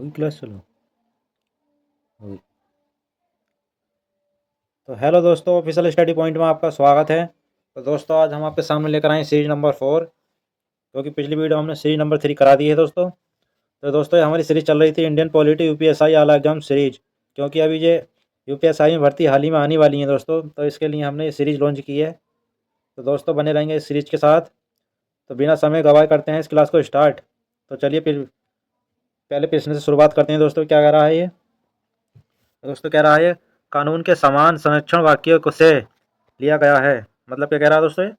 होगी क्लास चलो होगी। तो हेलो दोस्तों, ऑफिशियल स्टडी पॉइंट में आपका स्वागत है। तो दोस्तों आज हम आपके सामने लेकर आए सीरीज नंबर 4, क्योंकि पिछली वीडियो हमने सीरीज नंबर 3 करा दी है दोस्तों। तो दोस्तों ये हमारी सीरीज चल रही थी इंडियन पॉलिटी यूपीएसआई आला एग्जाम सीरीज, क्योंकि अभी ये यूपीएसआई में भर्ती हाल ही में आने वाली है दोस्तों, तो इसके लिए हमने ये सीरीज लॉन्च की है। तो दोस्तों बने रहेंगे इस सीरीज के साथ। तो बिना समय गवाए करते हैं इस क्लास को स्टार्ट। तो चलिए फिर पहले प्रश्न से शुरुआत करते हैं दोस्तों। क्या कह रहा है ये? दोस्तों कह रहा है कानून के समान संरक्षण वाक्य से लिया गया है। मतलब क्या कह रहा है दोस्तों?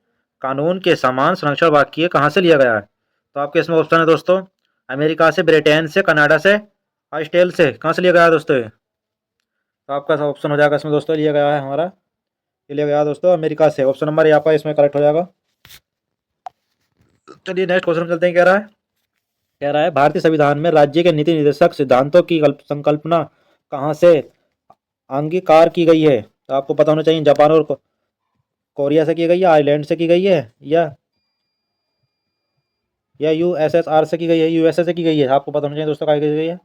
कानून के समान संरक्षण वाक्य कहाँ से लिया गया है? तो आपके इसमें ऑप्शन है दोस्तों, अमेरिका से, ब्रिटेन से, कनाडा से, ऑस्ट्रेलिया से। कहाँ से लिया गया है दोस्तों ये? तो आपका ऑप्शन हो जाएगा इसमें दोस्तों, लिया गया है हमारा, ये लिया गया है दोस्तों अमेरिका से। ऑप्शन नंबर यहाँ पर इसमें करेक्ट हो जाएगा। चलिए नेक्स्ट क्वेश्चन चलते हैं। कह रहा है भारतीय संविधान में राज्य के नीति निर्देशक सिद्धांतों की संकल्पना कहाँ से अंगीकार की गई है? तो आपको पता होना चाहिए जापान और कोरिया से की गई है, आयरलैंड से की गई है, या यूएसएसआर से की गई है, यूएसए से की गई है। आपको पता होना चाहिए दोस्तों कहाँ की गई है।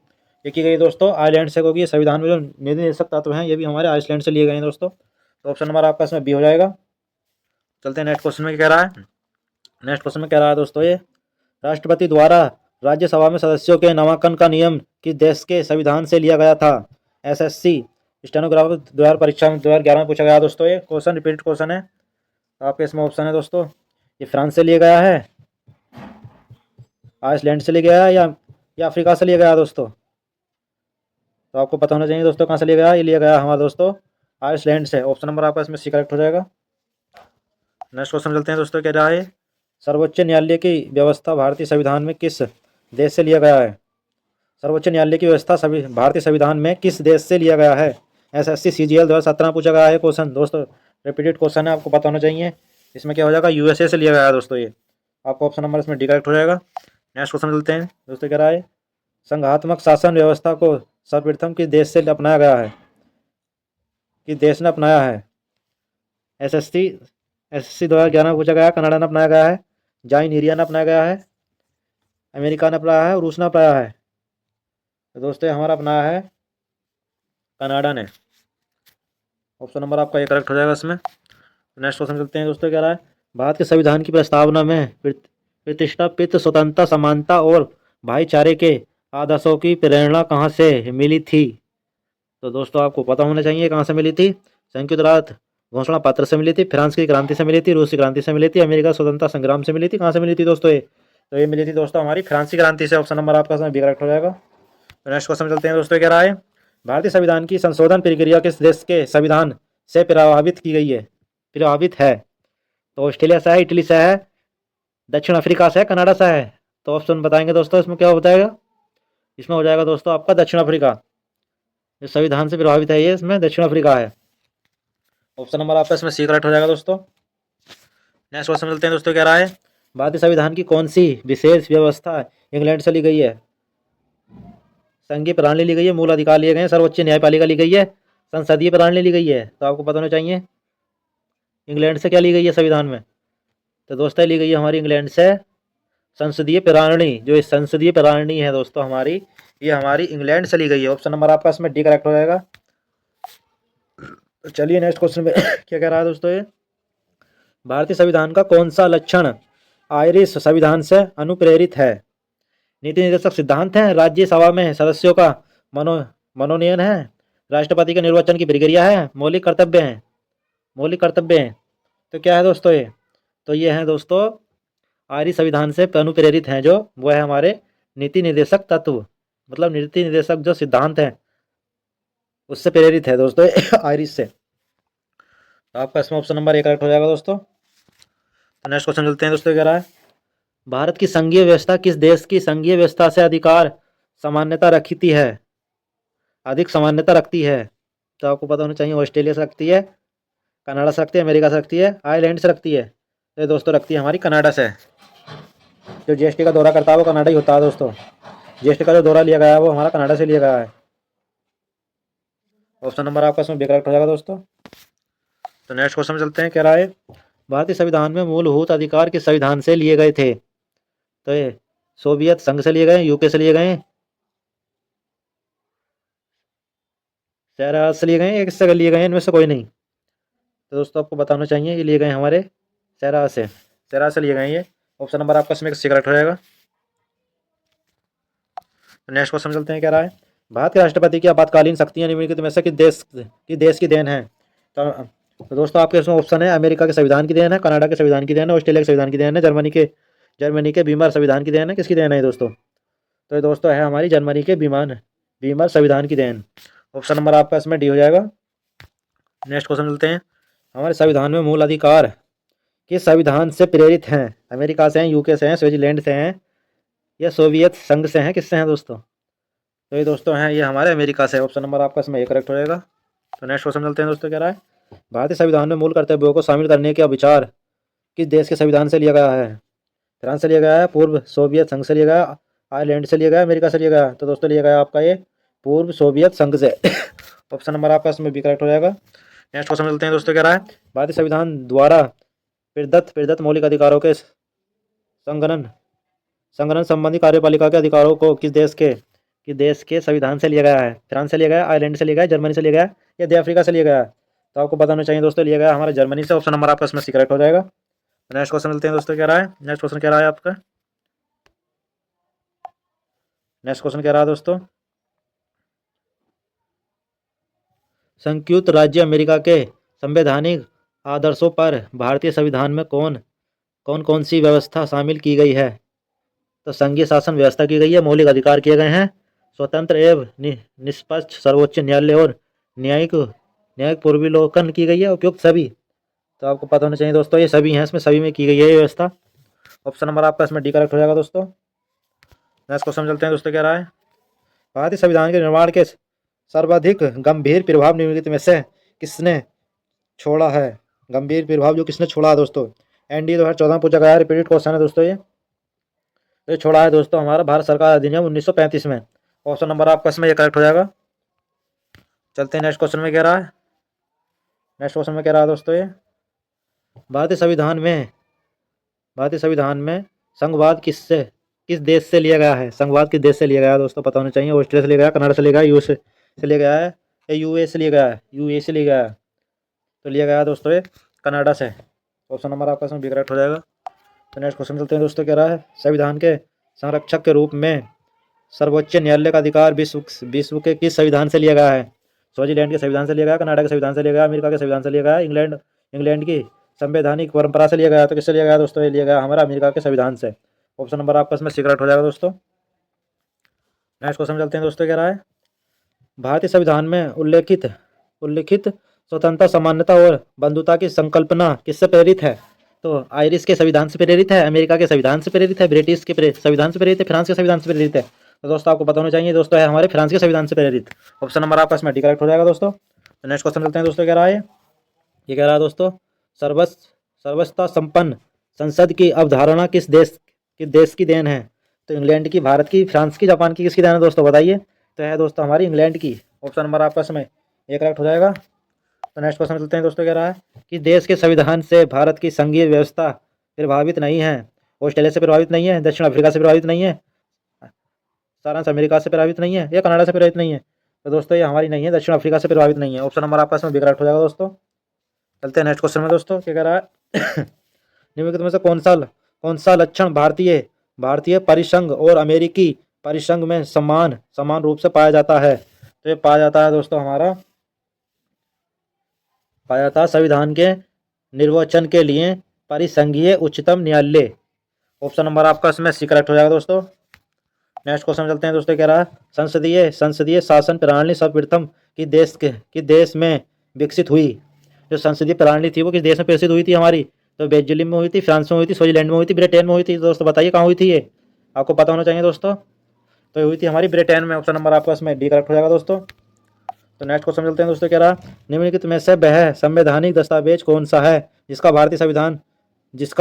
ये की गई है दोस्तों आयरलैंड से, क्योंकि संविधान में जो नीति निर्देशक तत्व हैं ये भी हमारे आइसलैंड से लिए गए हैं दोस्तों। तो ऑप्शन नंबर आपका इसमें बी हो जाएगा। चलते हैं नेक्स्ट क्वेश्चन में। क्या कह रहा है? नेक्स्ट क्वेश्चन में कह रहा है दोस्तों ये राष्ट्रपति द्वारा राज्यसभा में सदस्यों के नामांकन का नियम किस देश के संविधान से लिया गया था? एसएससी स्टेनोग्राफर द्वारा परीक्षा में 2011 में पूछा गया दोस्तों। ये क्वेश्चन रिपीट क्वेश्चन है। तो आपके इसमें ऑप्शन है दोस्तों, ये फ्रांस से लिया गया है, आइसलैंड से लिया गया है, या अफ्रीका से लिया गया है दोस्तों। तो आपको पता होना चाहिए दोस्तों कहाँ से लिया गया। ये लिया गया हमारा दोस्तों आइसलैंड से। ऑप्शन नंबर आपका इसमें सी करेक्ट हो जाएगा। नेक्स्ट क्वेश्चन चलते हैं दोस्तों। क्या रहा है सर्वोच्च न्यायालय की व्यवस्था भारतीय संविधान में किस देश से लिया गया है? सर्वोच्च न्यायालय की व्यवस्था भारतीय संविधान में किस देश से लिया गया है? एसएससी सीजीएल 2017 पूछा गया है क्वेश्चन दोस्तों, रिपीटेड क्वेश्चन है, आपको पता होना चाहिए। इसमें क्या हो जाएगा, यूएसए से लिया गया है दोस्तों ये। आपको ऑप्शन नंबर इसमें डी करेक्ट हो जाएगा। नेक्स्ट क्वेश्चन चलते हैं दोस्तों। क्या रहा है संघात्मक शासन व्यवस्था को सर्वप्रथम किस देश से अपनाया गया है? किस देश ने अपनाया है? एसएससी एसएससी 2011 पूछा गया है, कनाडा ने अपनाया गया है, जाइनीरिया ने अपनाया गया है, अमेरिका ने अपनाया है और रूस ने अपनाया है। तो दोस्तों हमारा अपनाया है कनाडा ने। ऑप्शन नंबर आपका ये करेक्ट हो जाएगा इसमें। नेक्स्ट क्वेश्चन चलते हैं दोस्तों। क्या रहा है भारत के संविधान की प्रस्तावना में प्रतिष्ठा, पितृ स्वतंत्रता, समानता और भाईचारे के आदर्शों की प्रेरणा कहाँ से मिली थी? तो दोस्तों आपको पता होना चाहिए कहाँ से मिली थी। संयुक्त राज्य घोषणा पत्र से मिली थी, फ्रांस की क्रांति से मिली थी, रूस की क्रांति से मिली थी, अमेरिका स्वतंत्रता संग्राम से मिली थी। कहाँ से मिली थी दोस्तों ये? तो ये मिली थी दोस्तों हमारी फ्रांसीसी क्रांति से। ऑप्शन नंबर आपका इसमें बी करेक्ट हो जाएगा। तो नेक्स्ट क्वेश्चन चलते हैं दोस्तों। क्या रहा है भारतीय संविधान की संशोधन प्रक्रिया किस देश के संविधान से प्रभावित की गई है, प्रभावित है? तो ऑस्ट्रेलिया से है, इटली से है, दक्षिण अफ्रीका से है, कनाडा से है। तो ऑप्शन बताएंगे दोस्तों, इसमें क्या बताएगा? इसमें हो जाएगा दोस्तों आपका दक्षिण अफ्रीका। जो संविधान से प्रभावित है ये इसमें दक्षिण अफ्रीका है। ऑप्शन नंबर आपका इसमें सी करेक्ट हो जाएगा दोस्तों। नेक्स्ट क्वेश्चन मिलते हैं दोस्तों। क्या रहा है भारतीय संविधान की कौन सी विशेष व्यवस्था इंग्लैंड से ली गई है? संघीय प्रणाली ली गई है, मूल अधिकार लिए गए हैं, सर्वोच्च न्यायपालिका ली गई है, संसदीय प्रणाली ली गई है। तो आपको पता होना चाहिए इंग्लैंड से क्या ली गई है संविधान में। तो दोस्तों ली गई है हमारी इंग्लैंड से संसदीय प्रणाली। जो इस संसदीय प्रणाली है दोस्तों हमारी, ये हमारी इंग्लैंड से ली गई है। ऑप्शन नंबर आपका इसमें डी करेक्ट हो जाएगा। तो चलिए नेक्स्ट क्वेश्चन में क्या कह रहा है दोस्तों ये भारतीय संविधान का कौन सा लक्षण आयरिश संविधान से अनुप्रेरित है? नीति निर्देशक सिद्धांत है, राज्यसभा में सदस्यों का मनोनयन है, राष्ट्रपति के निर्वाचन की प्रक्रिया है, मौलिक कर्तव्य है। मौलिक कर्तव्य है। तो क्या है दोस्तों ये? तो ये है दोस्तों आयरिश संविधान से अनुप्रेरित हैं, जो वो है हमारे नीति निर्देशक तत्व, मतलब नीति निर्देशक जो सिद्धांत है उससे प्रेरित है दोस्तों आयरिश से। तो आपका इसमें ऑप्शन नंबर ए करेक्ट हो जाएगा दोस्तों। तो नेक्स्ट क्वेश्चन चलते हैं दोस्तों। क्या रहा है भारत की संघीय व्यवस्था किस देश की संघीय व्यवस्था से अधिकार सामान्यता रखती है, अधिक सामान्यता रखती है? तो आपको पता होना चाहिए ऑस्ट्रेलिया से रखती है, कनाडा से रखती है, अमेरिका से रखती है, आयरलैंड से रखती है। तो ये दोस्तों रखती है हमारी कनाडा से। जो जीएसटी का दौरा करता है वो कनाडा ही होता है दोस्तों। जीएसटी का जो दौरा लिया गया है वो हमारा कनाडा से लिया गया है। ऑप्शन नंबर आपका इसमें करेक्ट हो जाएगा दोस्तों। तो नेक्स्ट क्वेश्चन में चलते हैं। कह रहा है भारतीय संविधान में मूलभूत अधिकार किस संविधान से लिए गए थे? तो ये सोवियत संघ से लिए गए, यूके से लिए गए, शहर से लिए गए हैं, एक से लिए गए हैं, इनमें से कोई नहीं। तो दोस्तों आपको बताना चाहिए ये लिए गए हमारे शहर से लिए गए ये। ऑप्शन नंबर आपका इसमें सिगरेट हो जाएगा। तो नेक्स्ट क्वेश्चन चलते हैं, क्या रहा है, भारत के राष्ट्रपति की आपातकालीन शक्तियां निम्नलिखित में से किस देश की देन है। तो दोस्तों आपके इसमें ऑप्शन है, अमेरिका के संविधान की देन है, कनाडा के संविधान की देन है, ऑस्ट्रेलिया के संविधान की देन है, जर्मनी के बीमार संविधान की देन है, किसकी देन है दोस्तों। तो ये दोस्तों है हमारी जर्मनी के बीमार संविधान की देन। ऑप्शन नंबर आपका इसमें डी हो जाएगा। नेक्स्ट क्वेश्चन चलते हैं, हमारे संविधान में मूल अधिकार किस संविधान से प्रेरित हैं। अमेरिका से हैं, यूके से हैं, स्विट्जरलैंड से हैं, या सोवियत संघ से हैं, किससे हैं दोस्तों। तो ये दोस्तों हैं ये हमारे अमेरिका से। ऑप्शन नंबर आपका इसमें ए करेक्ट हो जाएगा। तो नेक्स्ट क्वेश्चन चलते हैं दोस्तों, क्या रहा है, भारतीय संविधान में मूल कर्तव्यों को शामिल करने का विचार किस देश के संविधान से लिया गया है। फ्रांस से लिया गया है, पूर्व सोवियत संघ से लिया गया, आयरलैंड से लिया गया, अमेरिका से लिया गया। तो दोस्तों लिया गया आपका ये पूर्व सोवियत संघ से। ऑप्शन नंबर आपका इसमें बी करेक्ट हो जाएगा। नेक्स्ट क्वेश्चन चलते हैं दोस्तों, क्या रहा है, भारतीय संविधान द्वारा प्रदत्त मौलिक अधिकारों के संगठन संबंधी कार्यपालिका के अधिकारों को किस देश के संविधान से लिया गया है। फ्रांस से लिया गया, आयरलैंड से लिया गया, जर्मनी से लिया गया, या दक्षिण अफ्रीका से लिया गया। तो आपको बताना चाहिए दोस्तों लिया गया हमारे जर्मनी से। ऑप्शन नंबर आपका इसमें सी करेक्ट हो जाएगा। नेक्स्ट क्वेश्चन मिलते हैं दोस्तों, क्या रहा है, नेक्स्ट क्वेश्चन क्या रहा है आपका, नेक्स्ट क्वेश्चन क्या रहा है दोस्तों, संयुक्त राज्य अमेरिका के संवैधानिक आदर्शों पर भारतीय संविधान में कौन कौन सी व्यवस्था शामिल की गई है। तो संघीय शासन व्यवस्था की गई है, मौलिक अधिकार किए गए हैं, स्वतंत्र एवं निष्पक्ष सर्वोच्च न्यायालय और न्यायिक पूर्वावलोकन की गई है, उपयुक्त सभी। तो आपको पता होना चाहिए दोस्तों ये सभी हैं, इसमें सभी में की गई है ये व्यवस्था। ऑप्शन नंबर आपका इसमें डी करेक्ट हो जाएगा दोस्तों। नेक्स्ट क्वेश्चन चलते हैं दोस्तों, क्या रहा है, भारतीय संविधान के निर्माण के सर्वाधिक गंभीर प्रभाव निम्नलिखित में से किसने छोड़ा है। गंभीर प्रभाव जो किसने छोड़ा है दोस्तों, एनडीए 2014 में पूछा गया है, रिपीटेड क्वेश्चन है दोस्तों ये छोड़ा है दोस्तों हमारा भारत सरकार अधिनियम 1935 में। ऑप्शन नंबर आपका इसमें ये करेक्ट हो जाएगा। चलते हैं नेक्स्ट क्वेश्चन में, क्या रहा है, नेक्स्ट क्वेश्चन में क्या रहा है दोस्तों ये, भारतीय संविधान में संघवाद किस देश से लिया गया है। संघवाद किस देश से लिया गया है दोस्तों, पता होना चाहिए। ऑस्ट्रेलिया से लिया गया, कनाडा से लिया गया, यूएस से लिया गया है, या यूए से लिया गया है, यूए से लिया गया है। तो लिया गया है दोस्तों ये कनाडा से। ऑप्शन नंबर आपका इसमें बी करेक्ट हो जाएगा। तो नेक्स्ट क्वेश्चन चलते हैं दोस्तों, क्या रहा है, संविधान के संरक्षक के रूप में सर्वोच्च न्यायालय का अधिकार विश्व के किस संविधान से लिया गया है। स्विट्जरलैंड के संविधान से लिया गया, कनाडा के संविधान से लिया गया, अमेरिका के संविधान से लिया गया, इंग्लैंड की संवैधानिक परंपरा से लिया गया। तो किससे लिया गया दोस्तों, ये लिया गया हमारा अमेरिका के संविधान से। ऑप्शन नंबर आपका इसमें सीक्रेट हो जाएगा दोस्तों। नेक्स्ट क्वेश्चन चलते हैं दोस्तों, क्या रहा है, भारतीय संविधान में उल्लिखित स्वतंत्रता, समानता और बंधुता की संकल्पना किससे प्रेरित है। तो आयरिश के संविधान से प्रेरित है, अमेरिका के संविधान से प्रेरित है, ब्रिटिश के संविधान से प्रेरित है, फ्रांस के संविधान से प्रेरित है। तो दोस्तों आपको पता होना चाहिए दोस्तों है हमारे फ्रांस के संविधान से प्रेरित। ऑप्शन नंबर आपका इसमें डी करेक्ट हो जाएगा दोस्तों। तो नेक्स्ट क्वेश्चन चलते हैं दोस्तों, क्या रहा है, ये कह रहा है दोस्तों, सर्वसत्ता संपन्न संसद की अवधारणा किस देश की देन है। तो इंग्लैंड की, भारत की, फ्रांस की, जापान की, किसकी देन है दोस्तों बताइए। तो है दोस्तों हमारी इंग्लैंड की। ऑप्शन नंबर आपका इसमें ए करेक्ट हो जाएगा। तो नेक्स्ट क्वेश्चन चलते हैं दोस्तों, क्या रहा है कि देश के संविधान से भारत की संघीय व्यवस्था प्रभावित नहीं है। ऑस्ट्रेलिया से प्रभावित नहीं है, दक्षिण अफ्रीका से प्रभावित नहीं है, सारांश अमेरिका से प्रभावित नहीं है, या कनाडा से प्रभावित नहीं है। तो दोस्तों ये हमारी नहीं है, दक्षिण अफ्रीका से प्रभावित नहीं है। ऑप्शन नंबर आपका इसमें बी करेक्ट हो जाएगा दोस्तों। चलते हैं नेक्स्ट क्वेश्चन में दोस्तों, क्या कह रहा है निम्नलिखित में से कौन सा लक्षण भारतीय परिसंघ और अमेरिकी परिसंघ में समान रूप से पाया जाता है। तो ये पाया जाता है दोस्तों हमारा संविधान के निर्वचन के लिए परिसंघीय उच्चतम न्यायालय। ऑप्शन नंबर आपका इसमें सी करेक्ट हो जाएगा दोस्तों। नेक्स्ट क्वेश्चन चलते हैं दोस्तों, क्या रहा, संसदीय शासन प्रणाली सर्वप्रथम किस देश में विकसित हुई। जो संसदीय प्रणाली थी वो किस देश में विकसित हुई थी हमारी। तो बेल्जियम में हुई थी, फ्रांस में हुई थी, स्विट्जरलैंड में हुई थी, ब्रिटेन में हुई थी। दोस्तों बताइए कहाँ हुई थी ये, आपको पता होना चाहिए दोस्तों। तो हुई थी हमारी ब्रिटेन में। ऑप्शन नंबर आपका इसमें डी करेक्ट हो जाएगा दोस्तों। तो नेक्स्ट क्वेश्चन चलते हैं दोस्तों, क्या रहा, निम्नलिखित में से वह संवैधानिक दस्तावेज कौन सा है जिसका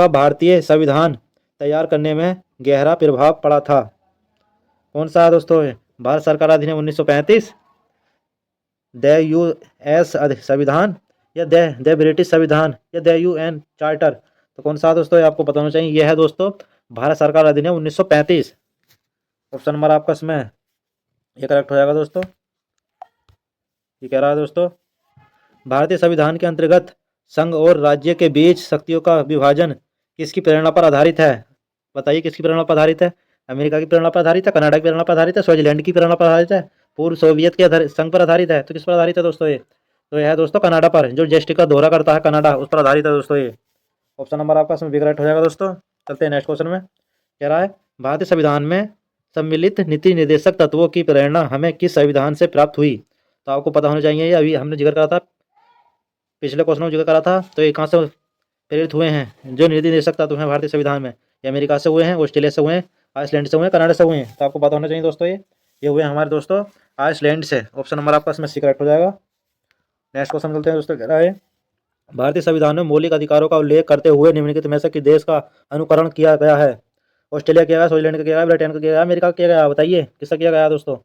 भारतीय संविधान तैयार करने में गहरा प्रभाव पड़ा था। कौन सा है दोस्तों, भारत सरकार अधिनियम 1935, द यूएस संविधान, या द ब्रिटिश संविधान, या द यूएन चार्टर। तो कौन सा दोस्तों आपको पता होना चाहिए, यह है दोस्तों भारत सरकार अधिनियम 1935। ऑप्शन नंबर आपका इसमें ये करेक्ट हो जाएगा दोस्तों। ये कह रहा है दोस्तों, भारतीय संविधान के अंतर्गत संघ और राज्य के बीच शक्तियों का विभाजन किसकी प्रेरणा पर आधारित है? बताइए किसकी प्रेरणा पर आधारित है? अमेरिका की प्रेरणा पर आधारित है, कनाडा की प्रेरणा पर आधारित है, स्विट्जरलैंड की प्रेरणा पर आधारित है, पूर्व सोवियत के संघ पर आधारित है? तो किस पर आधारित है दोस्तों ये? तो यह है दोस्तों कनाडा पर, जो जीएसटी का दौरा करता है कनाडा, उस पर आधारित है दोस्तों ये। ऑप्शन नंबर आपका इसमें करेक्ट हो जाएगा दोस्तों। चलते हैं नेक्स्ट क्वेश्चन में। कह रहा है, भारतीय संविधान में सम्मिलित नीति निर्देशक तत्वों की प्रेरणा हमें किस संविधान से प्राप्त हुई? तो आपको पता होना चाहिए, ये अभी हमने जिक्र करा था, पिछले क्वेश्चन में जिक्र करा था। तो ये कहाँ से प्रेरित हुए हैं जो नीति निर्देशक तत्व हैं भारतीय संविधान में? ये अमेरिका से हुए हैं, ऑस्ट्रेलिया से हुए हैं, आइसलैंड से हुए हैं, कनाडा से हुए हैं। तो आपको पता होना चाहिए दोस्तों, ये हुए हमारे दोस्तों आइसलैंड से। ऑप्शन नंबर आपका इसमें सी करेक्ट हो जाएगा। नेक्स्ट क्वेश्चन चलते हैं दोस्तों। कह रहा है, भारतीय संविधान में मौलिक अधिकारों का उल्लेख करते हुए निम्नलिखित में से किस देश का अनुकरण किया गया है? ऑस्ट्रेलिया किया गया, स्विट्जरलैंड का किया गया, ब्रिटेन का किया गया, अमेरिका का किया गया? बताइए किसका किया गया दोस्तों?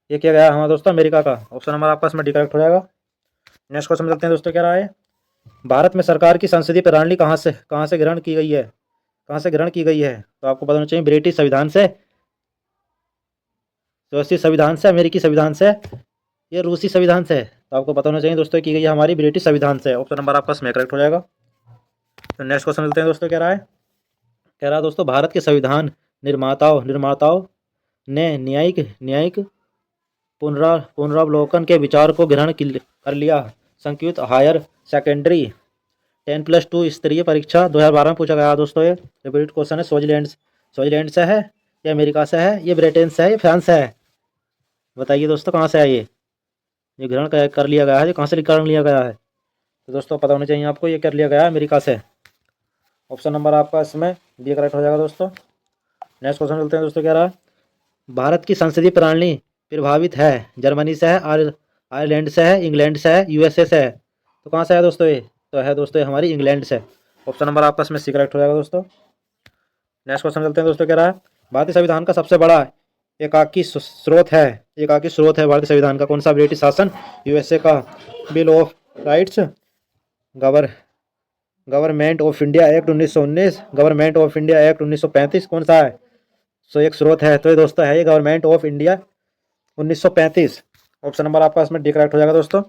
ये किया गया हमारा दोस्तों अमेरिका का। ऑप्शन नंबर आपका इसमें डी करेक्ट हो जाएगा। नेक्स्ट क्वेश्चन चलते हैं दोस्तों। कह रहा है, भारत में सरकार की संसदीय प्रणाली कहाँ से ग्रहण की गई है? कहाँ से ग्रहण की गई है? तो आपको पता होना चाहिए, ब्रिटिश संविधान से, रूसी संविधान से, अमेरिकी संविधान से, ये रूसी संविधान से। तो आपको पता होना चाहिए दोस्तों की गई है हमारी ब्रिटिश संविधान से। ऑप्शन नंबर आपका इसमें करेक्ट हो जाएगा। तो नेक्स्ट क्वेश्चन मिलते हैं दोस्तों। कह रहा है दोस्तों, भारत के संविधान निर्माताओं ने न्यायिक पुनरावलोकन के विचार को ग्रहण कर लिया। संयुक्त हायर सेकेंडरी 10+2 स्तरीय परीक्षा 2012 में पूछा गया दोस्तों। ये रिपीट क्वेश्चन है। स्विट्जरलैंड से है, या अमेरिका से है, ये ब्रिटेन से है, ये फ्रांस से है? बताइए दोस्तों कहाँ से है ये ग्रहण कर लिया गया है, ये कहाँ से कर लिया गया है? तो दोस्तों पता होना चाहिए आपको, ये कर लिया गया है अमेरिका से। ऑप्शन नंबर आपका इसमें बी करेक्ट हो जाएगा दोस्तों। नेक्स्ट क्वेश्चन चलते हैं दोस्तों। कह रहा है, भारत की संसदीय प्रणाली प्रभावित है जर्मनी से है, आयरलैंड से है, इंग्लैंड से है, यूएसए से है? तो कहाँ से है दोस्तों ये? तो है दोस्तों हमारी इंग्लैंड से। ऑप्शन नंबर आपका इसमें सी करेक्ट हो जाएगा दोस्तों। नेक्स्ट क्वेश्चन चलते हैं दोस्तों। कह रहा है, भारतीय संविधान का सबसे बड़ा एकाकी स्रोत है भारतीय संविधान का कौन सा? ब्रिटिश शासन, यूएसए का bill of rights, government of India act 1919, government of India act 1935, कौन सा है? सो एक स्रोत है, तो ये दोस्तों है ये government of India 1935। Option number आपका इसमें डी करेक्ट हो जाएगा दोस्तों।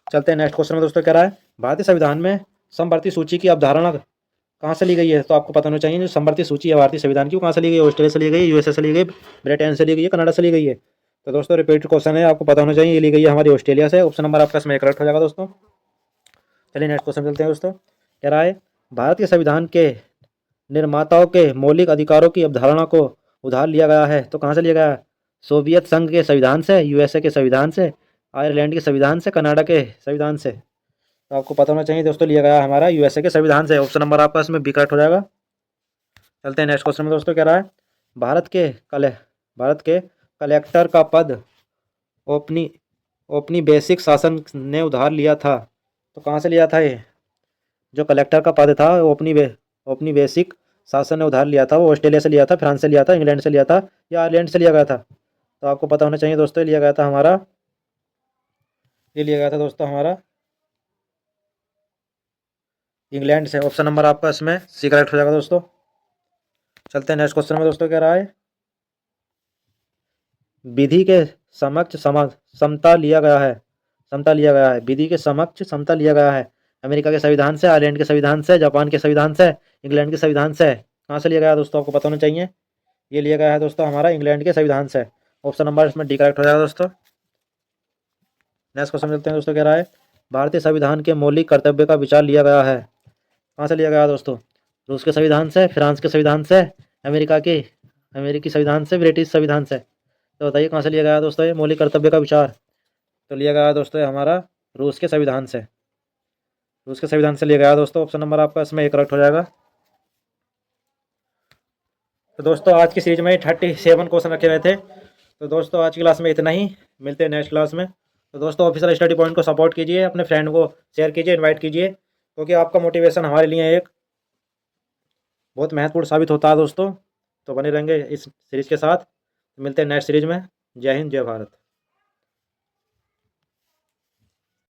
चलते हैं नेक्स्ट क्वेश्चन में दोस्तों। कह रहा है, भारतीय संविधान में समवर्ती सूची की अवधारणा कहाँ से ली गई है? तो आपको पता होना चाहिए, जो समवर्ती सूची है भारतीय संविधान की, वो कहाँ से ली गई है? ऑस्ट्रेलिया से ली गई, यूएसए से ली गई, ब्रिटेन से ली गई है, कनाडा से ली गई है? तो दोस्तों रिपीट क्वेश्चन है, आपको पता होना चाहिए, ये ली गई है हमारी ऑस्ट्रेलिया से। ऑप्शन नंबर आपका इसमें करेक्ट हो जाएगा दोस्तों। चलिए नेक्स्ट क्वेश्चन चलते हैं दोस्तों। कह रहा है, भारत के संविधान के निर्माताओं के मौलिक अधिकारों की अवधारणा को उधार लिया गया है, तो कहाँ से लिया गया है? सोवियत संघ के संविधान से, यूएसए के संविधान से, आयरलैंड के संविधान से, कनाडा के संविधान से? तो आपको पता होना चाहिए दोस्तों, लिया गया हमारा यूएसए के संविधान से। ऑप्शन नंबर आपका इसमें बी करेक्ट हो जाएगा। चलते हैं नेक्स्ट क्वेश्चन में दोस्तों। कह रहा है, भारत के कलेक्टर का पद औपनिवेशिक शासन ने उधार लिया था, तो कहाँ से लिया था ये? जो कलेक्टर का पद था औपनिवेशिक शासन ने उधार लिया था, वो ऑस्ट्रेलिया से लिया था, फ्रांस से लिया था, इंग्लैंड से लिया था, या आयरलैंड से लिया गया था? तो आपको पता होना चाहिए दोस्तों, लिया गया था हमारा, ये लिया गया था दोस्तों हमारा इंग्लैंड से। ऑप्शन नंबर आपका इसमें सी करेक्ट हो जाएगा दोस्तों। चलते हैं नेक्स्ट क्वेश्चन में दोस्तों। कह रहा है, विधि के समक्ष समता लिया गया है, विधि के समक्ष समता लिया गया है अमेरिका के संविधान से, आयरलैंड के संविधान से, जापान के संविधान से, इंग्लैंड के संविधान से? कहाँ से लिया गया दोस्तों? आपको पता होना चाहिए, ये लिया गया है दोस्तों हमारा इंग्लैंड के संविधान से। ऑप्शन नंबर इसमें डी करेक्ट हो जाएगा दोस्तों। नेक्स्ट क्वेश्चन चलते हैं दोस्तों। कह रहा है, भारतीय संविधान के मौलिक कर्तव्य का विचार लिया गया है, कहाँ से लिया गया दोस्तों? रूस के संविधान से, फ्रांस के संविधान से, अमेरिकी संविधान से, ब्रिटिश संविधान से? तो बताइए कहाँ से लिया गया दोस्तों ये मौलिक कर्तव्य का विचार? तो लिया गया दोस्तों ये हमारा रूस के संविधान से, लिया गया दोस्तों। ऑप्शन नंबर आपका इसमें करेक्ट हो जाएगा। तो दोस्तों आज की सीरीज में 37 क्वेश्चन रखे गए थे। तो दोस्तों आज की क्लास में इतना ही, मिलते हैं नेक्स्ट क्लास में। तो दोस्तों ऑफिशियल स्टडी पॉइंट को सपोर्ट कीजिए, अपने फ्रेंड को शेयर कीजिए, इनवाइट कीजिए, क्योंकि आपका मोटिवेशन हमारे लिए एक बहुत महत्वपूर्ण साबित होता है दोस्तों। तो बने रहेंगे इस सीरीज़ के साथ। मिलते हैं नेक्स्ट सीरीज में। जय हिंद, जय भारत।